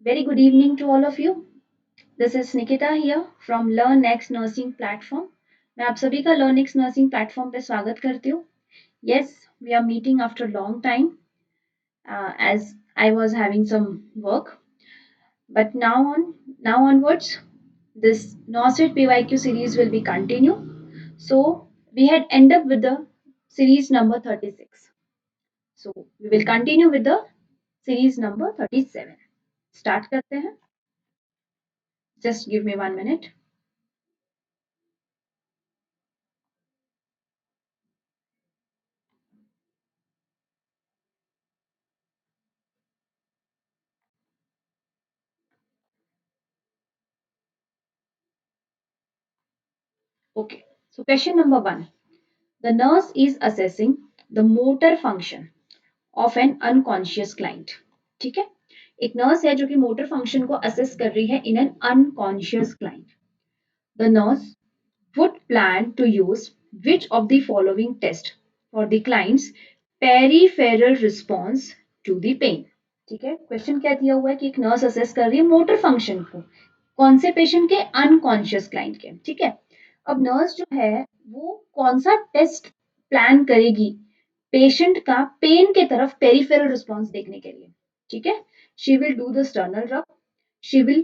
Very good evening to all of you. This is Nikita here from Learn Next Nursing Platform. मैं आप सभी का Learn Next Nursing Platform पे स्वागत करती हूँ. Yes, we are meeting after a long time as I was having some work. But now onwards, this NOSET PYQ series will be continued. So we had end up with the series number 36. So we will continue with the series number 37. Start करते हैं. Just give me 1 minute. Okay, so question number 1. The nurse is assessing the motor function of an unconscious client. ठीक है, एक nurse है जो कि motor function को assess कर रही है in an unconscious client. The nurse would plan to use which of the following test for the client's peripheral response to the pain. ठीक है, क्वेश्चन क्या दिया हुआ है कि एक नर्स असेस कर रही है मोटर फंक्शन को कौन से पेशेंट के, अनकॉन्शियस क्लाइंट के. ठीक है, अब नर्स जो है वो कौन सा टेस्ट प्लान करेगी पेशेंट का पेन के तरफ पेरिफेरल रिस्पॉन्स देखने के लिए. ठीक है, she will do the sternal rub, she will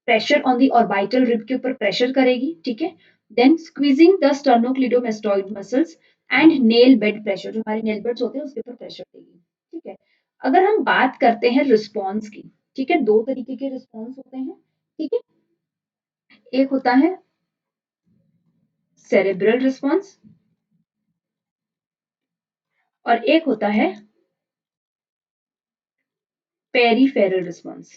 pressure on the orbital rib के ऊपर प्रेशर करेगी. ठीक है, then squeezing the sternocleidomastoid muscles and nail bed pressure, जो हमारे नेल बेड्स होते हैं उसके ऊपर प्रेशर देगी. ठीक है, अगर हम बात करते हैं रिस्पॉन्स की, ठीक है, दो तरीके के रिस्पॉन्स होते हैं. ठीक है, एक होता है सेरेब्रल रिस्पॉन्स और एक होता है पेरिफेरल रिस्पॉन्स.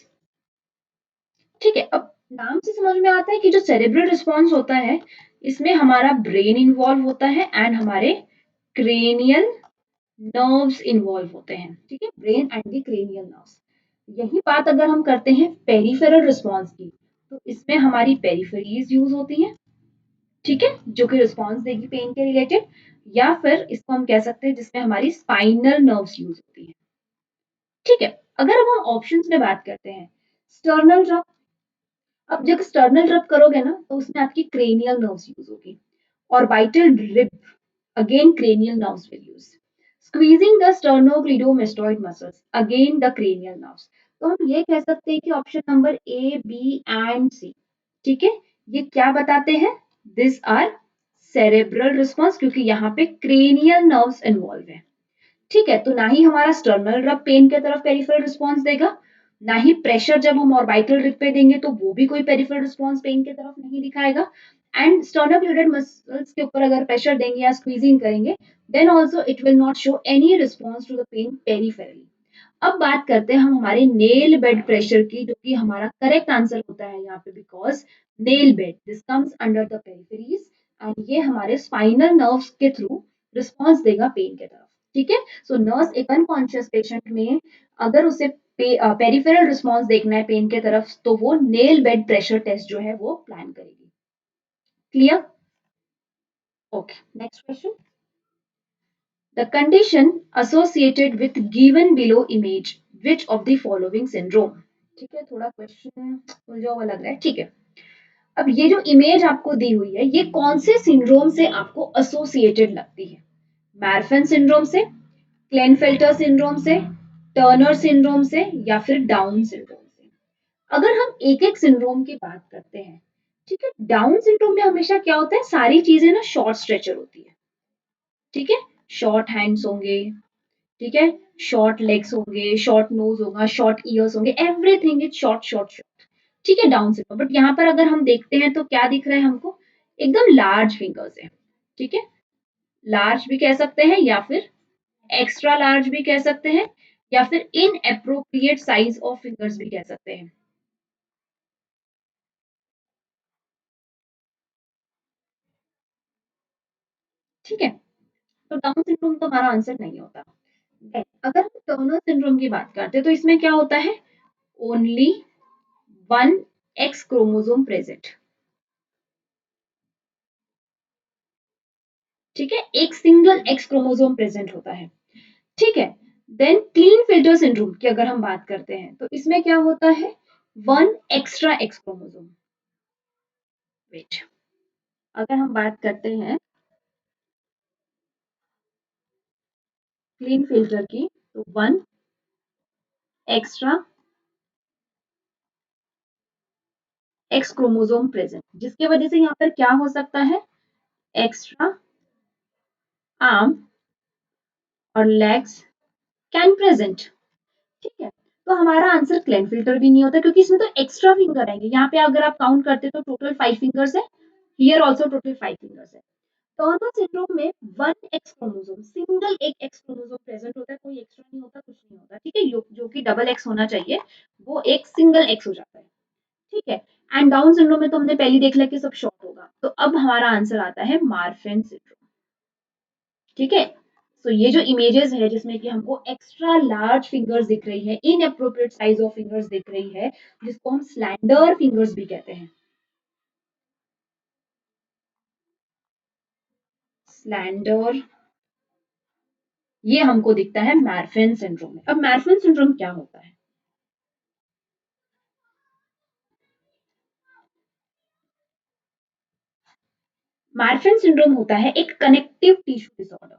ठीक है, अब नाम से समझ में आता है कि जो सेरेब्रल रिस्पॉन्स होता है इसमें हमारा ब्रेन इन्वॉल्व होता है एंड हमारे क्रेनियल नर्व्स इन्वॉल्व होते हैं. ठीक है, brain and the cranial nerves. यही बात अगर हम करते हैं पेरिफेरल रिस्पॉन्स की, तो इसमें हमारी पेरिफेरीज यूज होती हैं. ठीक है, जो कि रिस्पॉन्स देगी पेन के रिलेटेड, या फिर इसको हम कह सकते हैं जिसमें हमारी स्पाइनल नर्व्स यूज होती है. ठीक है, अगर अब हम ऑप्शंस में बात करते हैं, स्टर्नल रब. अब जब स्टर्नल रब करोगे ना तो उसमें आपकी क्रेनियल नर्व्स यूज होगी. Orbital rib, again cranial nerves will use. Squeezing the sternocleidomastoid muscles, again the cranial nerves. तो हम ये कह सकते हैं कि option number A, B and C, ठीक है, ये क्या बताते हैं, दिस आर सेरेब्रल रिस्पॉन्स, क्योंकि यहाँ पे क्रेनियल नर्व्स इन्वॉल्व है. ठीक है, तो ना ही हमारा स्टर्नल रब पेन के तरफ पेरिफेरल रिस्पॉन्स देगा, ना ही प्रेशर जब हम ऑर्बिटल रिब पे देंगे तो वो भी कोई पेरिफेरल रिस्पॉन्स पेन की तरफ नहीं दिखाएगा. एंड स्टर्नोक्लिडोमेस्टॉइड मसल्स के ऊपर अगर प्रेशर देंगे या स्क्वीजिंग करेंगे, then also it will not show any response to the pain peripherally. अब बात करते हैं हम हमारे नेल बेड प्रेशर की, जो कि हमारा करेक्ट आंसर होता है यहाँ पे, because nail bed this comes under the peripheries and ये हमारे स्पाइनल नर्व्स के थ्रू रिस्पॉन्स देगा पेन के तरफ. ठीक है, सो नर्स एक अनकॉन्शियस पेशेंट में अगर उसे पेरिफेरल रिस्पॉन्स देखना है पेन के तरफ, तो वो नेल बेड प्रेशर टेस्ट जो है वो प्लान करेगी. Clear? Okay, next question. The condition associated with given below image, which of the following syndrome? ठीक है, थोड़ा क्वेश्चन उलझा हुआ लग रहा है. ठीक है, अब ये जो इमेज आपको दी हुई है ये कौन से सिंड्रोम से आपको एसोसिएटेड लगती है? मैरफन सिंड्रोम से, क्लेनफेल्टर सिंड्रोम से, टर्नर सिंड्रोम से, या फिर डाउन सिंड्रोम से? अगर हम एक एक सिंड्रोम की बात करते हैं, ठीक है, डाउन सिंड्रोम में हमेशा क्या होता है, सारी चीजें ना शॉर्ट स्ट्रेचर होती है. ठीक है, शॉर्ट हैंड्स होंगे, ठीक है, शॉर्ट लेग्स होंगे, शॉर्ट नोज होगा, शॉर्ट ईयर्स होंगे, everything is short short short. ठीक है, डाउन सिंड्रोम. बट यहाँ पर अगर हम देखते हैं तो क्या दिख रहा है हमको, एकदम लार्ज फिंगर्स है. ठीक है, लार्ज भी कह सकते हैं या फिर एक्स्ट्रा लार्ज भी कह सकते हैं, या फिर in appropriate size of fingers भी कह सकते हैं. ठीक है, तो डाउन सिंड्रोम तो हमारा आंसर नहीं होता. Then, अगर हम टर्नर सिंड्रोम की बात करते हैं तो इसमें क्या होता है, only one x chromosome present. ठीक है, एक सिंगल एक्स क्रोमोसोम प्रेजेंट होता है. ठीक है, देन क्लीन फिल्टर सिंड्रोम की अगर हम बात करते हैं तो इसमें क्या होता है, one extra x chromosome. Wait, अगर हम बात करते हैं क्लीन फिल्टर की, तो one extra x chromosome present, जिसकी वजह से यहाँ पर क्या हो सकता है, एक्स्ट्रा आर्म और लेग्स कैन प्रेजेंट। ठीक है, तो हमारा आंसर क्लेन फिल्टर भी नहीं होता, क्योंकि इसमें तो एक्स्ट्रा फिंगर आएंगे। यहाँ पे अगर आप काउंट करते तो टोटल 5 फिंगर्स है, हियर आल्सो टोटल 5 फिंगर्स है। टर्नर सिंड्रोम में वन एक्स क्रोमोसोम, सिंगल एक एक्स क्रोमोसोम प्रेजेंट होता है, कोई एक्स्ट्रा नहीं होता, कुछ नहीं होता। ठीक है, जो कि डबल एक्स होना चाहिए, वो एक सिंगल एक्स हो जाता है। ठीक है, एंड डाउन सिंड्रोम में तो हमने पहले देख लिया कि सब शॉर्ट होगा। तो अब हमारा आंसर आता है मार्फन सिंड्रोम। ठीक है, तो ये जो इमेजेस है जिसमें कि हमको एक्स्ट्रा लार्ज फिंगर्स दिख रही है, इनएप्रोप्रिएट साइज ऑफ फिंगर्स दिख रही है, जिसको हम स्लैंडर फिंगर्स भी कहते हैं। स्लैंडर, ये हमको दिखता है मार्फन सिंड्रोम में। अब मार्फन सिंड्रोम क्या होता है? मार्फन सिंड्रोम होता है एक कनेक्टिव टिश्यू डिसऑर्डर।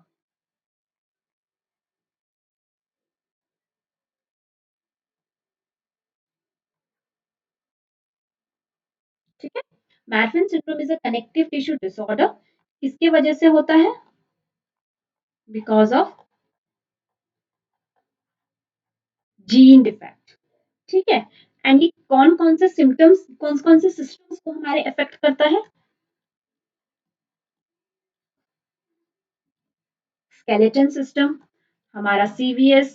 ठीक है, Marfan syndrome is a connective tissue disorder. किसके वजह से होता है? Because of gene defect. ठीक है, एंड ये कौन कौन से सिम्टम्स, कौन कौन से सिस्टम्स को हमारे अफेक्ट करता है? स्केलेटन सिस्टम, हमारा सीवीएस,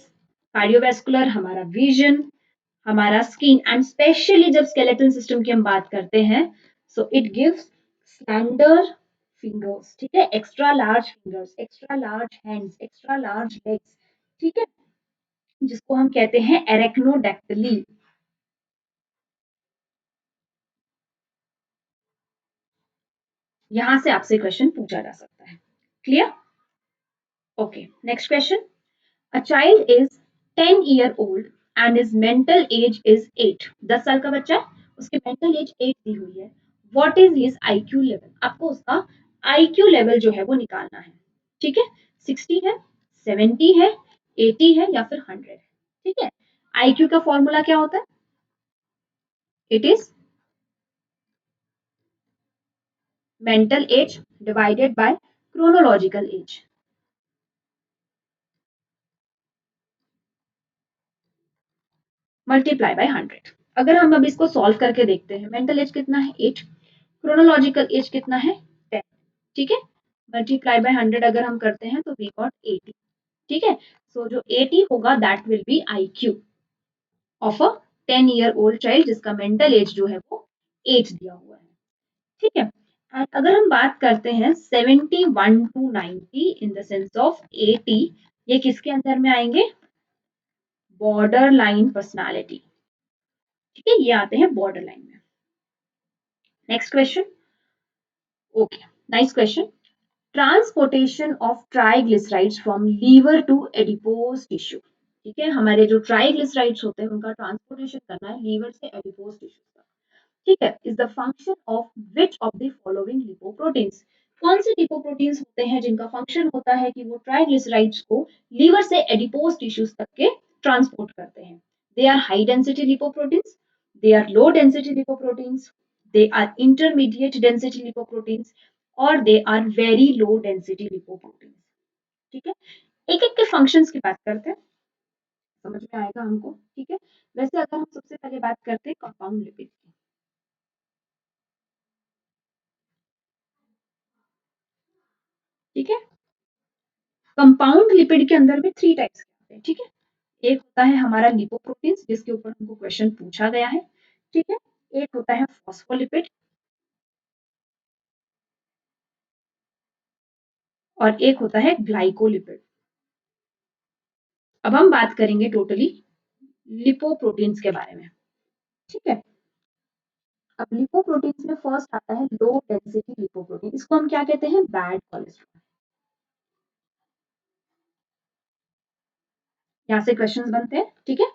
कार्डियोवैस्कुलर, हमारा विजन, हमारा स्किन, एंड स्पेशली जब स्केलेटन सिस्टम की हम बात करते हैं, so it gives slander fingers. ठीक है, extra large fingers, extra large hands, extra large legs. ठीक है, जिसको हम कहते हैं एरेक्नोडैक्टिली। यहां से आपसे क्वेश्चन पूछा जा सकता है। Clear? Okay, next question. A child is 10 year old and his mental age is 8. 10 साल का बच्चा है, उसकी मेंटल एज 8 दी हुई है। What is his IQ level? आपको उसका IQ लेवल जो है वो निकालना है। ठीक है, 60 है, 70 है, 80 है या फिर 100 है। ठीक है, IQ का फॉर्मूला क्या होता है? It is mental as divided by chronological age, multiply by 100। अगर हम अब इसको सॉल्व करके देखते हैं, मेंटल एज कितना है? 8, क्रोनोलॉजिकल एज कितना है? 10। ठीक है, मल्टीप्लाई बाय 100 अगर हम करते हैं तो वी गॉट 80। ठीक है, सो जो 80 होगा that will be IQ of a 10 year old child, जिसका मेंटल एज जो है वो 8 दिया हुआ है। ठीक है, एंड अगर हम बात करते हैं 71 to 90 in the sense of 80, ये किसके अंदर में आएंगे? Borderline personality. ठीक है, ये आते हैं बॉर्डर लाइन में। Next question. Okay, nice question. Transportation of triglycerides from liver to adipose tissue. ठीक है, हमारे जो ट्राइग्लिसराइड्स होते हैं उनका ट्रांसपोर्टेशन करना है लीवर से एडिपोज टिश्यू तक। ठीक है, is the function of which of the following lipoproteins. कौन से लिपोप्रोटीन्स होते हैं जिनका फंक्शन होता है कि वो ट्राइग्लिसराइड्स को लीवर से एडिपोज टिश्यूज तक के ट्रांसपोर्ट करते हैं? They are high density lipoproteins, they are low density lipoproteins, they are intermediate density lipoproteins, और they are very low density lipoproteins। ठीक है, एक एक के फंक्शंस की बात करते हैं, समझ में आएगा हमको। ठीक है, वैसे अगर हम सबसे पहले बात करते हैं कंपाउंड लिपिड की। ठीक है, कंपाउंड लिपिड के अंदर में 3 टाइप्स के होते हैं। ठीक है, एक होता है हमारा लिपोप्रोटीन्स, जिसके ऊपर हमको क्वेश्चन पूछा गया है। ठीक है, एक होता है फॉस्फोलिपिड, और एक होता है ग्लाइकोलिपिड। अब हम बात करेंगे टोटली लिपोप्रोटीन्स के बारे में। ठीक है, अब लिपोप्रोटीन्स में फर्स्ट आता है लो डेंसिटी लिपोप्रोटीन, इसको हम क्या कहते हैं? Bad cholesterol. यहाँ से क्वेश्चंस बनते हैं। ठीक है,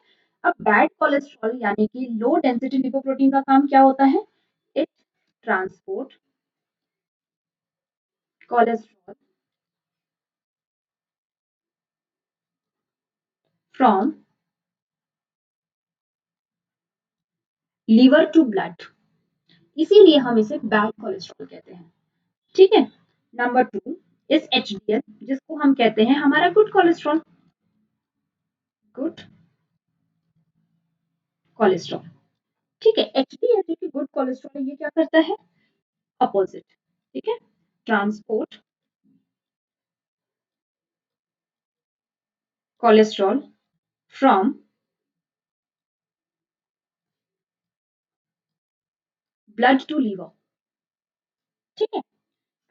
अब बैड कोलेस्ट्रॉल यानी कि लो डेंसिटी लिपोप्रोटीन का काम क्या होता है? It transport cholesterol from liver to blood, इसीलिए हम इसे बैड कोलेस्ट्रॉल कहते हैं। ठीक है। नंबर 2 इज एचडीएल, जिसको हम कहते हैं हमारा गुड कोलेस्ट्रॉल, गुड कोलेस्ट्रॉल। ठीक है। एचडीएल जो कि गुड कोलेस्ट्रॉल है, ये क्या करता है? अपोजिट। ठीक है। Transport cholesterol from blood to liver. ठीक है।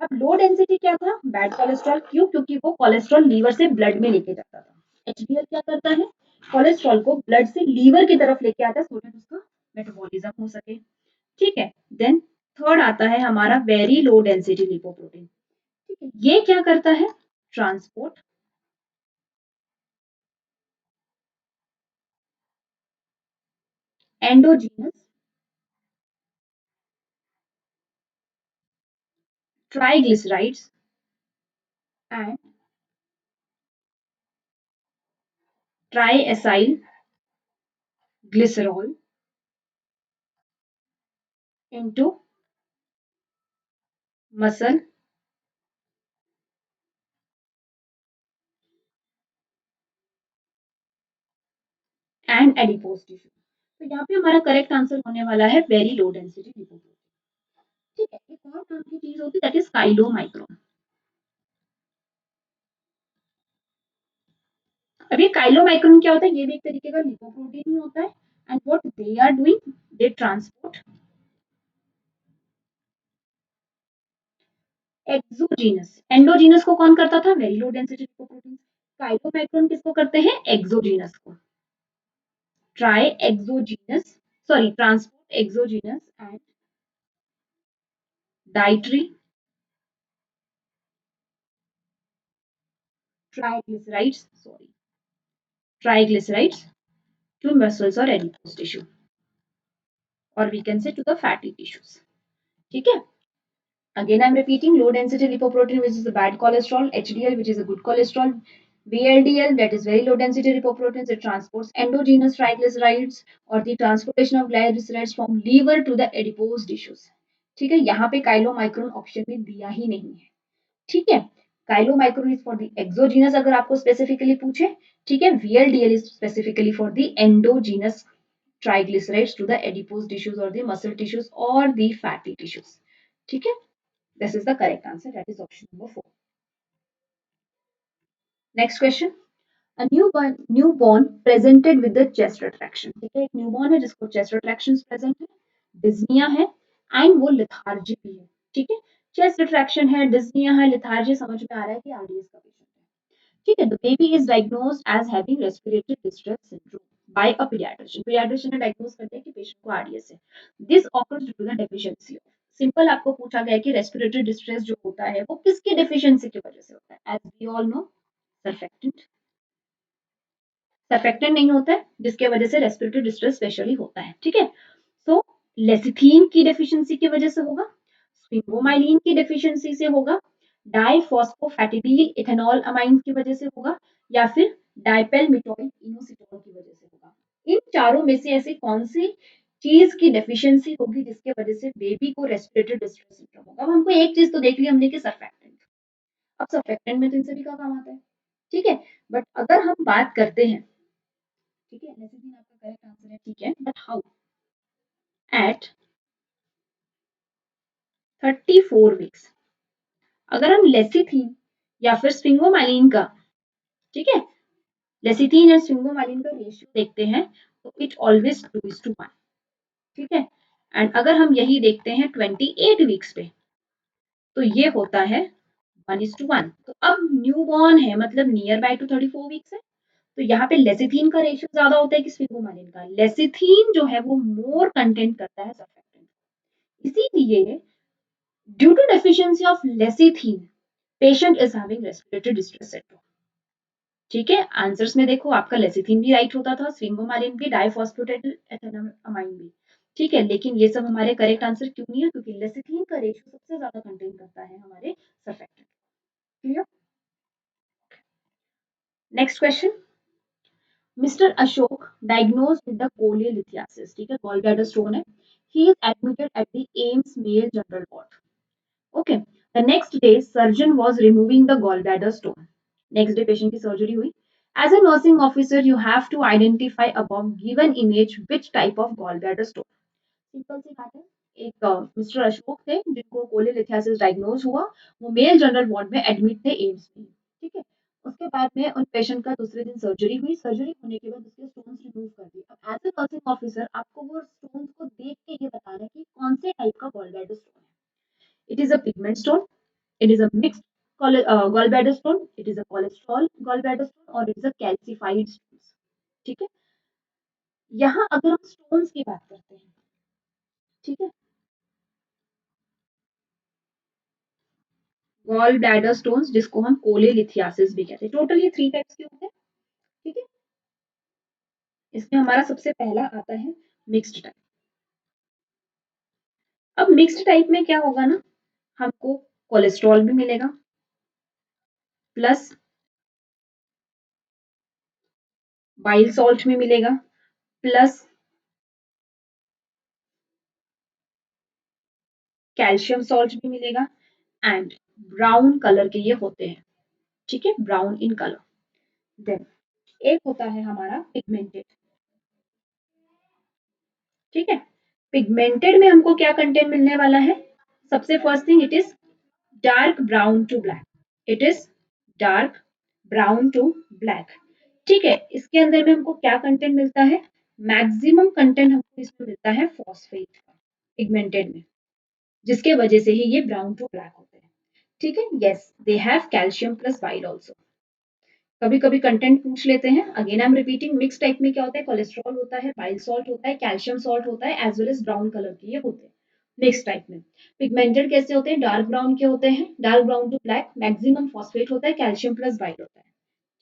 अब लो डेंसिटी क्या था? Bad cholesterol. क्यों? क्योंकि वो कोलेस्ट्रॉल लीवर से ब्लड में लेके जाता था। एचडीएल क्या करता है? कोलेस्ट्रॉल को ब्लड से लीवर की तरफ लेके आता है, सो दैट उसका मेटाबॉलिज्म हो सके। ठीक है। देन थर्ड आता है हमारा वेरी लो डेंसिटी लिपोप्रोटीन। ठीक है। ये क्या करता है? Transport endogenous triglycerides and triacyl glycerol into muscle and adipose tissue. तो यहाँ पे हमारा करेक्ट आंसर होने वाला है वेरी लो डेंसिटी लिपोप्रोटीन। ठीक है। एक और नाम की चीज होती है दैट इज काइलोमाइक्रोन। अब ये काइलोमाइक्रोन क्या होता है? ये भी एक तरीके का लिपोप्रोटीन ही होता है। And what they are doing, they transport exogenous. Endogenous को कौन करता था? Very low density lipoprotein. Chylomicron किसको करते हैं? एक्सोजीनस को। Tri exogenous, sorry transport exogenous and dietary triglycerides, sorry triglycerides to muscles और एडिपोज टिश्यू, और we can say to the fatty tissues. ठीक है। Again, I'm repeating low density lipoprotein, which is the bad cholesterol, HDL, which is a good cholesterol, VLDL, that is very low density lipoproteins, it transports endogenous triglycerides or the transportation of glycerides from liver to the adipose tissues. ठीक है। यहाँ पे chylomicron option में दिया ही नहीं है। ठीक है। Chylomicron is for the exogenous अगर आपको स्पेसिफिकली पूछे। ठीक है। VLDL is specifically for the endogenous triglycerides to the adipose tissues or the muscle tissues or the fatty tissues. ठीक है। This is the correct answer. That is option number 4. Next question. A newborn presented with the chest retraction. ठीक है। एक newborn है जिसको chest retractions present है, dyspnea है and वो lethargy भी है। ठीक है। chest retraction है, dyspnea है, lethargy, समझ में आ रहा है कि RDS का पेशेंट है। ठीक है। The baby is diagnosed as having respiratory distress syndrome by a pediatrician. Pediatrician ने diagnose कर दिया कि पेशेंट को RDS है। This occurs due to the deficiency of, simple आपको पूछा गया कि रेस्पिरेटरी डिस्ट्रेस जो होता है वो किसकी डेफिशिएंसी की वजह से होता है? As we all know, surfactant. Surfactant नहीं होता है जिसके वजह से रेस्पिरेटरी डिस्ट्रेस स्पेशली होता है। ठीक है। सो लेसिथीन की डेफिशिएंसी की वजह से होगा, स्फिंगोमाइलिन की डेफिशिएंसी से होगा, डाइफॉस्फोफैटिडिल इथेनॉल अमाइन की वजह से होगा, या फिर डाइपेलमिटॉइल इनोसिटोल की वजह से होगा। इन चारों में से ऐसी कौन सी चीज की डेफिशिएंसी होगी जिसके वजह से बेबी को रेस्पिरेटरी डिस्ट्रेस सिंड्रोम होगा? अब हमको एक चीज तो देख ली हमने कि सर्फेक्टेंट। अब सर्फेक्टेंट में तो इन सभी का काम आता है। ठीक है। बट अगर हम बात करते हैं, ठीक है, लेसिथिन आपका करेक्ट आंसर है, ठीक है, बट हाउ? एट 34 वीक्स अगर हम लेसिथिन या फिर स्फिंगोमाइलिन का, ठीक है, लेसिथिन और स्फिंगोमाइलिन का रेशियो देखते हैं तो इट ऑलवेज 2:1। ठीक है। एंड अगर हम यही देखते हैं 28 वीक्स पे तो ये होता है 1:1। तो अब न्यूबॉर्न है मतलब नियर बाय टू 34 वीक्स है, तो यहाँ पे लेसिथीन का रेशियो ज्यादा होता है कि स्फिंगोमाइलिन का? लेसिथीन जो है वो मोर कंटेंट करता है सर्फेक्टेंट, इसीलिए due to deficiency of lecithin patient is having respiratory distress syndrome. ठीक है, आंसर्स में देखो आपका लेसिथिन भी राइट होता था, स्विंगोमालिन भी, डाइफॉस्फेटेड एथेनामाइन भी। ठीक है, लेकिन ये सब हमारे करेक्ट आंसर क्यों नहीं है? क्योंकि लेसिथिन का रेशियो सबसे ज्यादा कंटेन करता है हमारे surfactant. Clear? Next question. Mister Ashok diagnosed with the cholelithiasis, ठीक है, गॉल ब्लैडर स्टोन है। He is admitted at the AIIMS male general ward. Okay, the next day surgeon was removing the gall bladder stone. Next day patient की surgery हुई। As a nursing officer you have to identify above given image which type of gall bladder stone. Simple सी बात है, एक mister Ashok थे जिनको cholelithiasis diagnose हुआ, वो मेल जनरल वार्ड में एडमिट थे एम्स में। ठीक है, उसके बाद में उन पेशेंट का दूसरे दिन सर्जरी हुई। सर्जरी होने के बाद उसके स्टोन्स रिमूव कर दिए। अब एज ए नर्सिंग ऑफिसर आपको वो स्टोन्स को देख के ये बताना है कि कौन से टाइप का गॉल ब्लैडर स्टोन है। It is a pigment stone, it is a mixed gallbladder stone, it is a cholesterol gallbladder stone और it is a calcified stones। ठीक है, यहाँ अगर हम स्टोन्स की बात करते हैं, ठीक है, गॉल ब्लैडर स्टोन्स जिसको हम कोलेलिथियासिस भी कहते हैं, टोटल ये 3 टाइप्स के होते हैं। ठीक है, इसमें हमारा सबसे पहला आता है मिक्स्ड टाइप। अब मिक्स्ड टाइप में क्या होगा ना, हमको कोलेस्ट्रॉल भी मिलेगा प्लस बाइल सॉल्ट भी मिलेगा प्लस कैल्शियम सॉल्ट भी मिलेगा एंड ब्राउन कलर के ये होते हैं। ठीक है, ब्राउन इन कलर। देन एक होता है हमारा पिगमेंटेड। ठीक है, पिगमेंटेड में हमको क्या कंटेंट मिलने वाला है? सबसे first thing, it is dark brown to black. It is dark brown to black. ठीक है, इसके अंदर में हमको क्या कंटेंट मिलता है? मैक्सिमम कंटेंट हमको इसमें मिलता है फॉस्फेट का, पिगमेंटेड में, जिसके वजह से ही ये ब्राउन टू ब्लैक होते हैं। ठीक है, yes they have calcium plus bile also. कभी कभी कंटेंट पूछ लेते हैं, again I am repeating, mix type में क्या होता है? कोलेस्ट्रॉल होता है, बाइल सॉल्ट होता है, कैल्शियम सॉल्ट होता है, as well as brown colour के ये होते हैं मिक्स टाइप में। पिगमेंटेड कैसे होते हैं? डार्क ब्राउन के होते हैं, dark brown to black, maximum phosphate होता है, कैल्शियम प्लस बाइल होता है।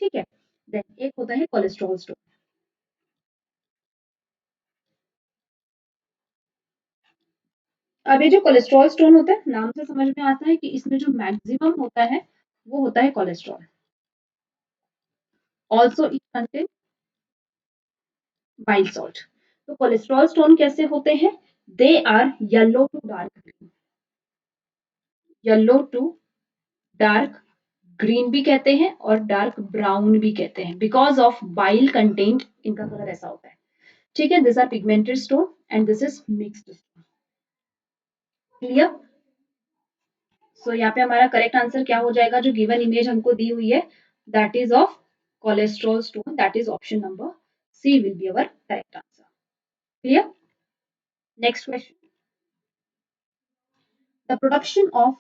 ठीक है, देन एक होता है कोलेस्ट्रॉल स्टोन। अब ये जो कोलेस्ट्रॉल स्टोन होता है, नाम से समझ में आता है कि इसमें जो मैक्सिमम होता है वो होता है cholesterol. Also it contain bile salt. तो कोलेस्ट्रॉल स्टोन कैसे होते हैं? They are yellow to dark green. Yellow to dark green भी कहते हैं और डार्क ब्राउन भी कहते हैं, बिकॉज ऑफ बाइल कंटेंट इनका कलर ऐसा होता है। ठीक है, this are pigmented stone and this is mixed stone. Clear? So यहाँ पे हमारा करेक्ट आंसर क्या हो जाएगा? जो गिवन इमेज हमको दी हुई है, that is of cholesterol stone, that is option number C will be our correct answer. Clear? Next question. The production of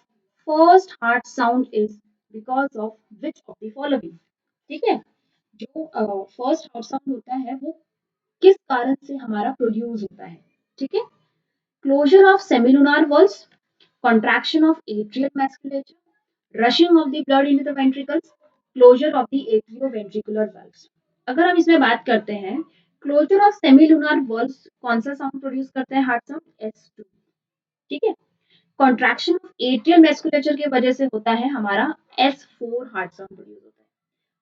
first heart sound is because of which of the following? ठीक है, जो first heart sound होता है वो किस कारण से हमारा प्रोड्यूस होता है? ठीक है, closure of semilunar valves, contraction of atrial musculature, rushing of the blood into the ventricles, closure of the atrioventricular valves. अगर हम इसमें बात करते हैं, क्लोजर ऑफ सेमिलुनार वॉल्स कौन सा साउंड प्रोड्यूस करते हैं? Heart sound S2। ठीक है, कॉन्ट्रैक्शन ऑफ एट्रियल मैस्कुलेचर की वजह से होता है हमारा S4 हार्ट साउंड प्रोड्यूस होता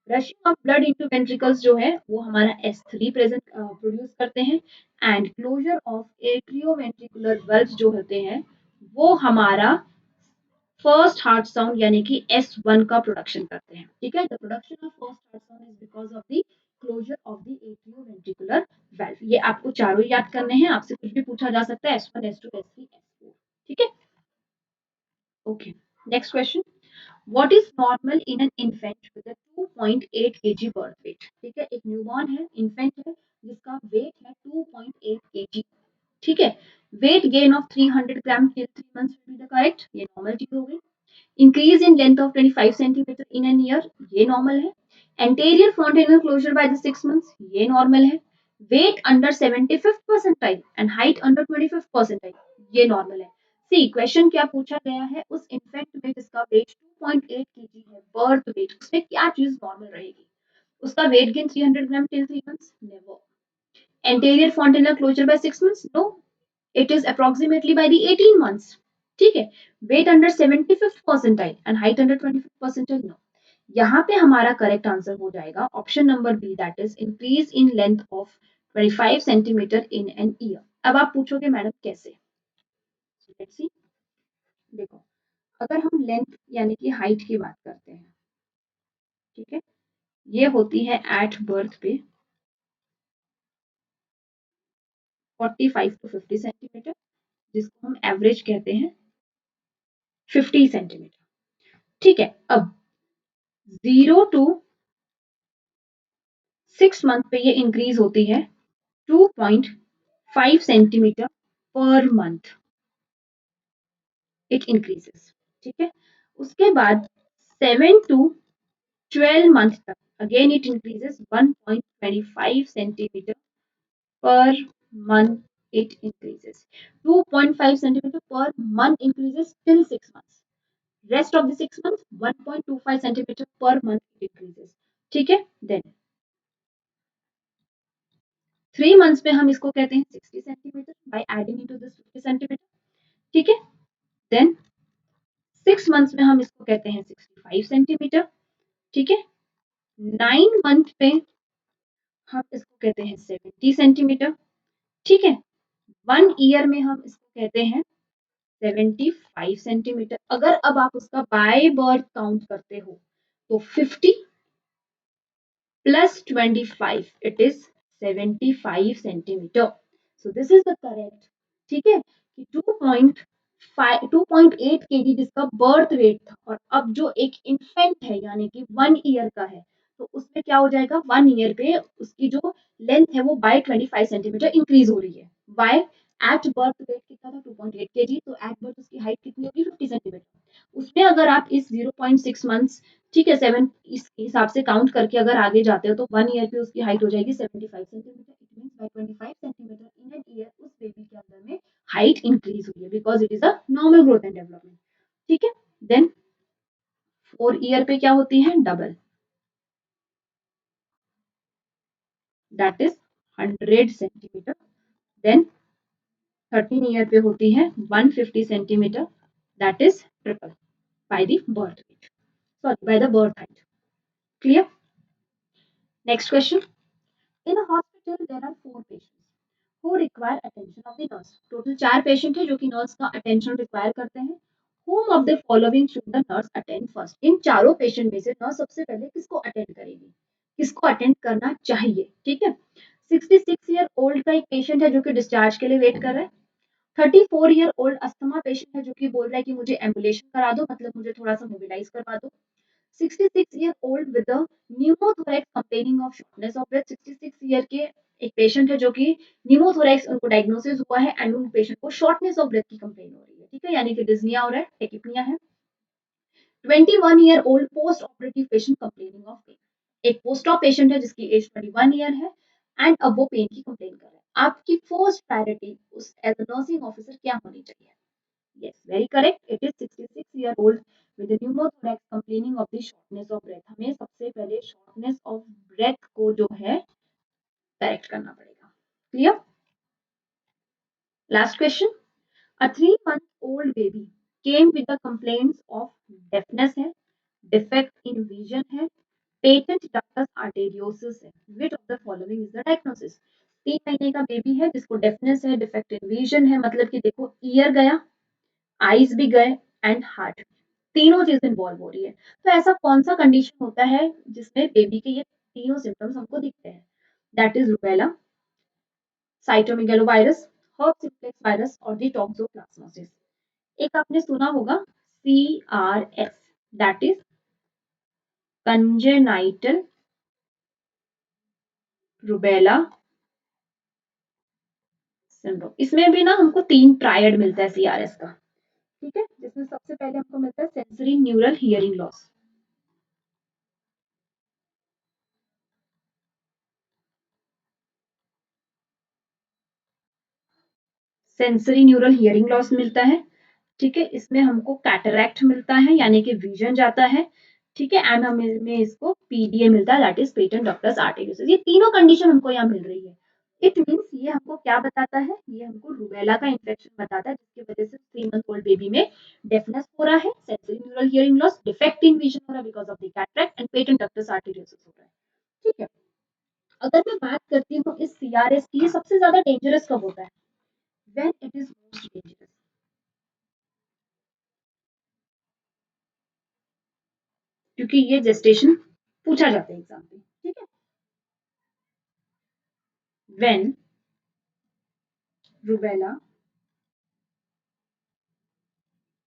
है। Rushing of blood into ventricles जो है वो हमारा S3 प्रेजेंट प्रोड्यूस करते हैं and closure of atrioventricular valves जो होते हैं वो हमारा फर्स्ट हार्ट साउंड यानी कि S1 का प्रोडक्शन करते हैं। ठीक है, the production of first heart sound is because of the closure of the atrioventricular valve. ये आपको चारों याद करने हैं, आपसे कुछ भी पूछा जा सकता है, S1 S2 S3 S4। ठीक है, okay, next question. What is normal in an infant with a 2.8 kg birth weight? ठीक है, एक न्यूबॉर्न है, इन्फेंट है जिसका वेट है 2.8 kg। ठीक है, weight gain of 300 gram till 3 months will be the correct, ये नॉर्मल चीज हो गई। Increase in length of 25 centimetre in an year, ये नॉर्मल है। Anterior fontanelle closure by the 6 months, ये नॉर्मल है। Weight under 75th percentile and height under 25th percentile, ये normal है। सी क्वेश्चन क्या पूछा गया है? उस इन्फेंट में जिसका वेट 2.8 kg है, बर्थ वेट, उसमें क्या चीज नॉर्मल रहेगी? उसका weight gain 300 gram till 3 months, never. Anterior fontanel closure by 6 months, no, it is approximately by the 18 months. ठीक है, weight under 75th percentile and height under 25th percentile, no. यहाँ पे हमारा करेक्ट आंसर हो जाएगा option number B, that is increase in length of 25 centimetre in an year. अब आप पूछोगे मैडम कैसे? Let's see. देखो, अगर हम लेंथ यानी कि हाइट की बात करते हैं, ठीक है, ये होती है एट बर्थ पे 45 टू 50 सेंटीमीटर, जिसको हम एवरेज कहते हैं 50 सेंटीमीटर। ठीक है, अब 0 टू 6 मंथ पे ये इंक्रीज होती है 2.5 centimetre per month, it increases. ठीक है, उसके बाद 7 टू 12 मंथ तक again it increases 1.25 centimetre per month, it increases 2.5 centimeter per month increases till 6 months, rest of the 6 months 1.25 centimeter per month it increases। ठीक है, then 3 months में हम इसको कहते हैं 60 centimetre by adding into this 50 centimetre. ठीक है, then 6 months में हम इसको कहते हैं 65 सेंटीमीटर। ठीक है, 9 मंथ में हम इसको कहते हैं 70 सेंटीमीटर। ठीक है, 1 ईयर में हम इसको कहते हैं 75 सेंटीमीटर। अगर अब आप उसका बाय बर्थ काउंट करते हो तो 50 plus 25 it is 75 centimetre. So this is the correct. ठीक है, कि 2.8 केजी जिसका बर्थ वेट था, और अब जो एक इन्फेंट है यानी कि 1 ईयर का है, तो उसमें क्या हो जाएगा, 1 ईयर पे उसकी जो लेंथ है वो बाय 25 सेंटीमीटर इंक्रीज हो रही है। बाय एट बर्थ वेट कितना था 2.8 केजी, तो एट बर्थ उसकी हाइट कितनी होगी 50 सेंटीमीटर। उसमें अगर आप इस 0.6 मंथ्स, ठीक है, 7 इस हिसाब से काउंट करके अगर आगे जाते हो तो 1 ईयर पे उसकी हाइट हो जाएगी 75 centimetre. It means by 25 centimetre in an year उस बेबी के अंदर में हाइट इंक्रीज हुई है, because it is a normal growth and development. ठीक है, देन 4 ईयर पे क्या होती है, double, that is 100 centimetre. Then 13 year पे होती है 150 centimetre, that is triple by the birth weight, sorry by the birth height. Clear? Next question. In a hospital there are 4 patients who require attention of the nurse. Total 4 patient है जो कि nurse का attention require करते हैं। Whom of the following should the nurse attend first? इन चारों patient में से nurse सबसे पहले किसको अटेंड करेगी, किसको अटेंड करना चाहिए? ठीक है, 66 ईयर ओल्ड का एक पेशेंट है जो कि डिस्चार्ज के लिए वेट कर रहा है। 34 ईयर ओल्ड अस्थमा पेशेंट है जो कि बोल रहा है कि मुझे एम्बुलेशन करा दो, मतलब मुझे थोड़ा सा मोबिलाइज करवा दो। 66 year old with a pneumothorax complaining of shortness of breath। 66 year के एक पेशेंट है जो कि न्यूमोथोरैक्स उनको डायग्नोसिस हुआ है एंड उन पेशेंट को शॉर्टनेस ऑफ ब्रेथ की कंप्लेन हो रही है। ठीक है, यानी कि डिज्निया हो रहा है, टेकिपनिया है। 21 year old post operative patient complaining of pain. एक पोस्ट ऑप पेशेंट है जिसकी एज 21 ईयर है एंड अब वो पेन की कंप्लेन कर रहा है। आपकी फर्स्ट प्रायोरिटी उस एज अ नर्सिंग ऑफिसर क्या होनी चाहिए? Yes, very correct. It is 66-year-old with a pneumothorax complaining of the shortness of breath। हमें सबसे पहले shortness of breath को जो है करेक्ट करना पड़ेगा। Clear? Last question. A 3-month-old baby came with the complaints of deafness है, defect in vision है, patent ductus arteriosus है। Which of the following is the diagnosis? 3 महीने का बेबी है जिसको डेफनेस है, डिफेक्ट इन विजन है, मतलब कि देखो ईयर गया, आईज भी गए एंड हार्ट, तीनों चीज इन्वॉल्व हो रही है। तो ऐसा कौन सा कंडीशन होता है जिसमें बेबी के ये तीनों सिम्टम्स हमको दिखते हैं? That is rubella, cytomegalovirus, herb simplex virus और दी टॉक्सोप्लाज्मोसिस। एक आपने सुना होगा CRS, that is congenital rubella syndrome. इसमें भी ना हमको 3 ट्रायड मिलता है CRS का। ठीक है, जिसमें सबसे पहले हमको मिलता है sensory neural hearing loss. Sensory neural hearing loss मिलता है। ठीक है, इसमें हमको कैटरैक्ट मिलता है यानी कि विजन जाता है। ठीक है, एंड हमें इसको पीडीए मिलता है, that is patent doctors arteriosus. ये तीनों कंडीशन हमको यहाँ मिल रही है। इट मीन्स ये हमको क्या बताता है, ये हमको रूबेला का इन्फेक्शन बताता है, जिसकी वजह से 3 मंथ ओल्ड बेबी में डेफनेस हो रहा है, sensory neural hearing loss, defect in vision हो रहा है because of the cataract, and patent ductus arteriosus हो रहा है। ठीक है, अगर मैं बात करती हूँ इस सीआरएस की, ये सबसे ज्यादा डेंजरस कब होता है, when it is most dangerous, क्योंकि ये जेस्टेशन पूछा जाता है एग्जाम में। ठीक है, when rubella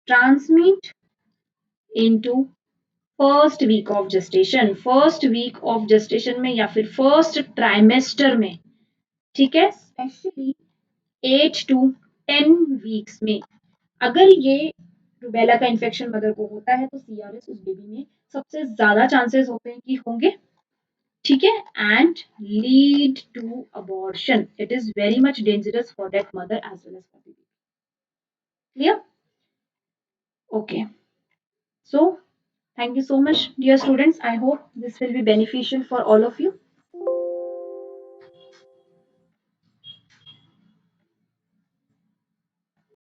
transmit into first week of gestation, first week of gestation में या फिर फर्स्ट ट्राइमेस्टर में, ठीक है, स्पेशली 8 to 10 वीक्स में, अगर ये रूबेला का इन्फेक्शन मदर को होता है तो सीआरएस उस बेबी में सबसे ज्यादा चांसेस होते हैं कि होंगे। ठीक है, and lead to abortion, it is very much dangerous for that mother as well as for baby. Clear? Okay, so thank you so much dear students, I hope this will be beneficial for all of you.